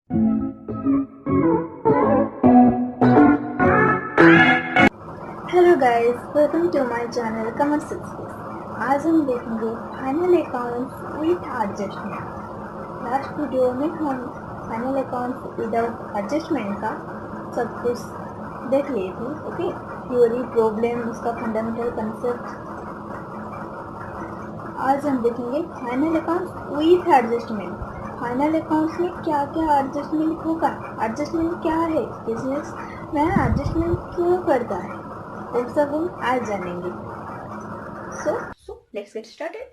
Hello guys, welcome to my channel commerce success. आज हम देखेंगे final accounts with adjustment. Last video में हम फाइनल अकाउंट्स विदाउट एडजस्टमेंट का सब कुछ देख लिए थे। ओके, थ्योरी, प्रॉब्लम, उसका फंडामेंटल कंसेप्ट। आज हम देखेंगे final accounts with adjustment. Final accounts में क्या क्या एडजस्टमेंट होगा, एडजस्टमेंट क्या है, बिजनेस में एडजस्टमेंट क्यों करता है, वो सब हम आज जानेंगे। So let's get started.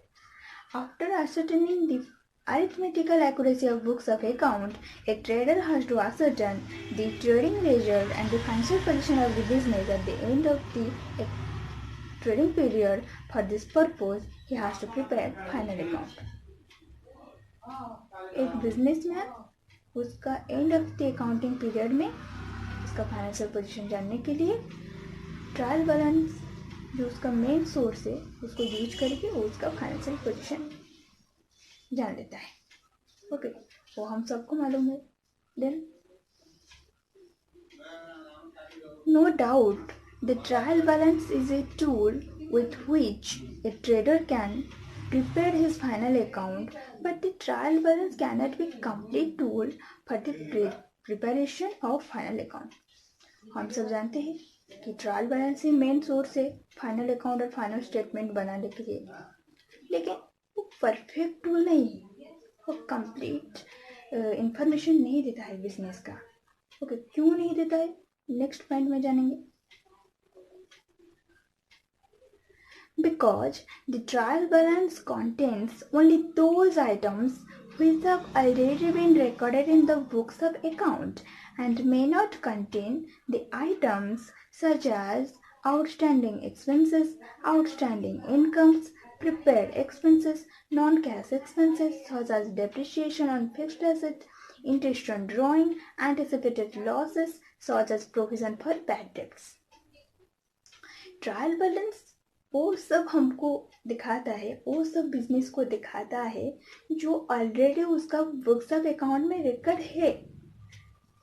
After ascertaining the arithmetical accuracy of books of account, a trader has to ascertain the trading result and the financial position of the business at the end of the trading period. For this purpose, he has to prepare final account. एक businessman उसका end of the accounting period में उसका financial position जानने के लिए trial balance जो उसका main source है उसको यूज करके वो उसका फाइनेंशियल पोजीशन जान लेता है। ओके, वो हम सबको मालूम है। Then no doubt the trial balance is a tool with which a trader can prepare his final account, but the trial balance cannot be complete tool for the preparation of final account. हम सब जानते हैं कि trial balance ही main source है final account और final statement बनाने के लिए, लेकिन वो परफेक्ट टूल नहीं है, वो कंप्लीट इंफॉर्मेशन नहीं देता है बिजनेस का। ओके, क्यों नहीं देता है नेक्स्ट पॉइंट में जानेंगे। Because the trial balance contains only those items which have already been recorded in the books of account and may not contain the items such as outstanding expenses, outstanding incomes, prepared expenses, non-cash expenses such as depreciation on fixed assets, interest on drawing, anticipated losses such as provision for bad debts. Trial balance वो सब हमको दिखाता है, वो सब business को दिखाता है जो ऑलरेडी उसका बुक्स ऑफ अकाउंट में रिकॉर्ड है,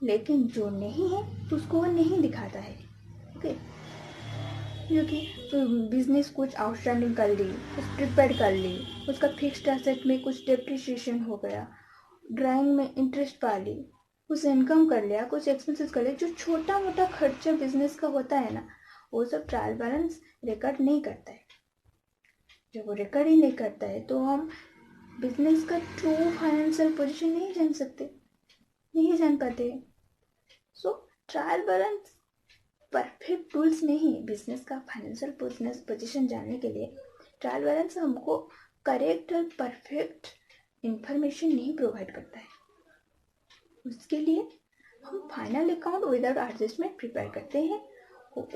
लेकिन जो नहीं है उसको वो नहीं दिखाता है। ओके, क्योंकि बिजनेस कुछ आउटस्टैंडिंग कर ली, कुछ प्रिपेयर कर ली, उसका फिक्स्ड एसेट में कुछ डेप्रिसिएशन हो गया, ड्राइंग में इंटरेस्ट पा ली, कुछ इनकम कर लिया, कुछ एक्सपेंसेस कर लिया, जो छोटा मोटा खर्चा बिजनेस का होता है ना, वो सब ट्रायल बैलेंस रिकॉर्ड नहीं करता है। जब वो रिकॉर्ड ही नहीं करता है तो हम बिजनेस का ट्रू फाइनेंशियल पोजीशन नहीं जान सकते, नहीं जान पाते। सो ट्रायल बैलेंस परफेक्ट टूल्स नहीं है बिजनेस का फाइनेंशियल पोजीशन जानने के लिए। ट्रायल बैलेंस हमको करेक्ट और परफेक्ट इंफॉर्मेशन नहीं प्रोवाइड करता है। उसके लिए हम final account without adjustment prepare करते हैं।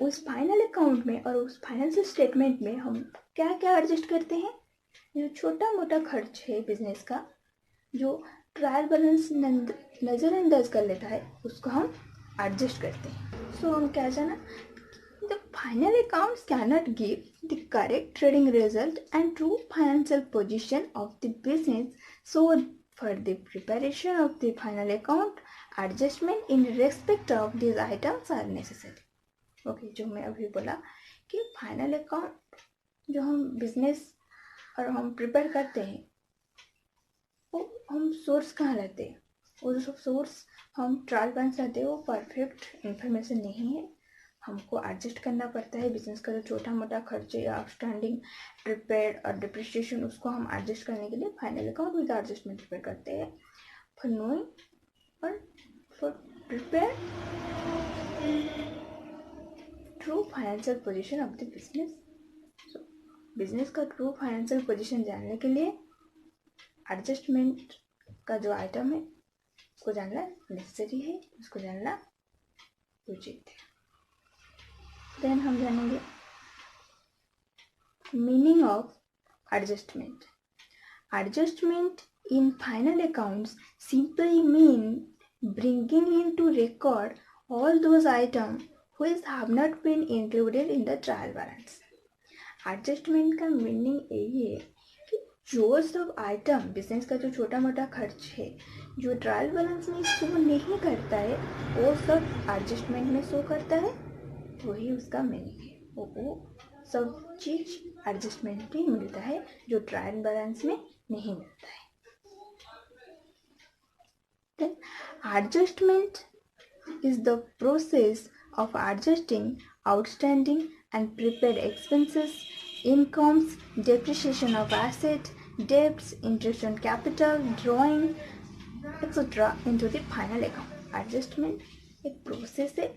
उस फाइनल अकाउंट में और उस फाइनेंशियल स्टेटमेंट में हम क्या क्या एडजस्ट करते हैं, जो छोटा मोटा खर्च है बिजनेस का जो ट्रायल बैलेंस नज़रअंदाज कर लेता है, उसको हम एडजस्ट करते हैं। सो हम क्या जाना, the final accounts cannot give the correct trading result and true financial position of the business, so for the preparation of the final account adjustment in respect of this items are necessary. Okay, जो मैं अभी बोला कि final account जो हम business और हम prepare करते हैं वो हम सोर्स कहाँ लेते हैं, वो जो सोर्स हम ट्रायल बैलेंस लेते हैं वो परफेक्ट इंफॉर्मेशन नहीं है। हमको एडजस्ट करना पड़ता है बिजनेस का जो छोटा मोटा खर्चे या आउटस्टैंडिंग प्रिपेयर और डिप्रिसिएशन, उसको हम एडजस्ट करने के लिए final account with adjustment prepare करते हैं फॉर नोइंग और for prepare true financial position of the business. Business का ट्रू फाइनेंशियल पोजीशन जानने के लिए एडजस्टमेंट का जो आइटम है उसको जानना नेसेसरी है, उसको जानना उचित है। देन हम जानेंगे meaning of adjustment. Adjustment in final accounts simply mean bringing into record all those items which have not been included in the trial balance. Adjustment का मीनिंग यही है कि जो सब आइटम बिजनेस का जो छोटा मोटा खर्च है जो ट्रायल बैलेंस में शो नहीं करता है वो सब एडजस्टमेंट में शो करता है, वही उसका मीनिंग है। वो सब चीज एडजस्टमेंट में मिलता है जो ट्रायल बैलेंस में नहीं मिलता है। Then adjustment is the process of adjusting outstanding and prepaid expenses, incomes, depreciation of asset, debts, interest on capital, drawing, etc. into the final account. Adjustment एक प्रोसेस है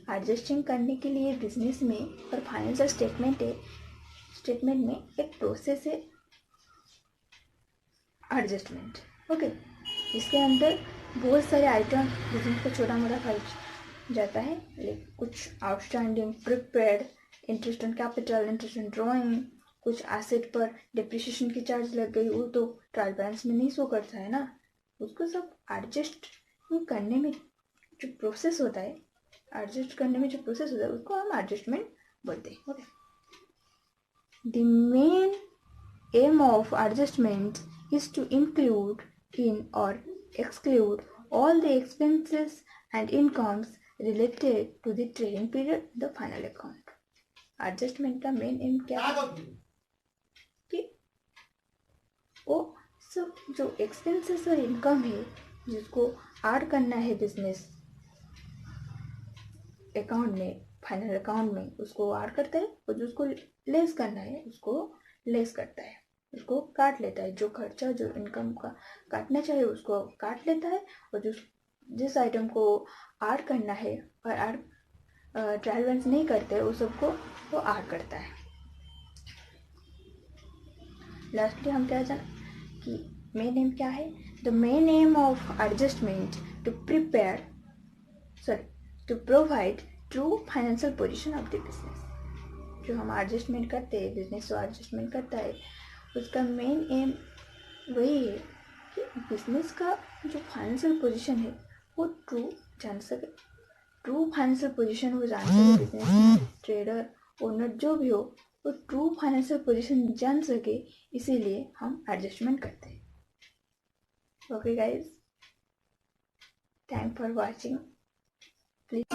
एडजस्टिंग करने के लिए बिजनेस में, और फाइनेंशियल स्टेटमेंट में एक process है एडजस्टमेंट। ओके, इसके अंदर बहुत सारे आइटम बिजनेस का छोटा मोटा खर्च जाता है, लेकिन कुछ outstanding, prepared, interest on capital, interest on drawing, कुछ एसेट पर डिप्रिसिएशन की चार्ज लग गई, वो तो ट्रायल बैलेंस में नहीं शो करता है ना, उसको सब एडजस्ट करने में जो प्रोसेस होता है, उसको हम एडजस्टमेंट बोलते हैं। Okay, the main aim of adjustment is to include in or exclude all the expenses and incomes related to the trading period, the final account. Adjustment का मेन एम क्या है कि वो सब जो एक्सपेंसेस और इनकम है जिसको ऐड करना है बिजनेस अकाउंट में, फाइनल अकाउंट में, उसको ऐड करता है, और जो उसको लेस करना है उसको लेस करता है, उसको काट लेता है। जो खर्चा, जो इनकम का काटना चाहिए उसको काट लेता है, और जिस आइटम को ऐड करना है और ऐड ट्रायल बैलेंस नहीं करते उस सबको वो ऐड करता है। लास्टली हम क्या जाना कि मेन एम क्या है? The main aim of adjustment to provide true financial position of the business. जो हम एडजस्टमेंट करते हैं, बिजनेस जो एडजस्टमेंट करता है, उसका मेन एम वही है कि बिजनेस का जो फाइनेंशियल पोजीशन है वो ट्रू जान सके, ट्रू फाइनेंशियल पोजीशन वो जान सके। बिजनेस ट्रेडर, ओनर जो भी हो, वो ट्रू फाइनेंशियल पोजीशन जान सके, इसीलिए हम एडजस्टमेंट करते हैं। Okay guys, thank for watching. Please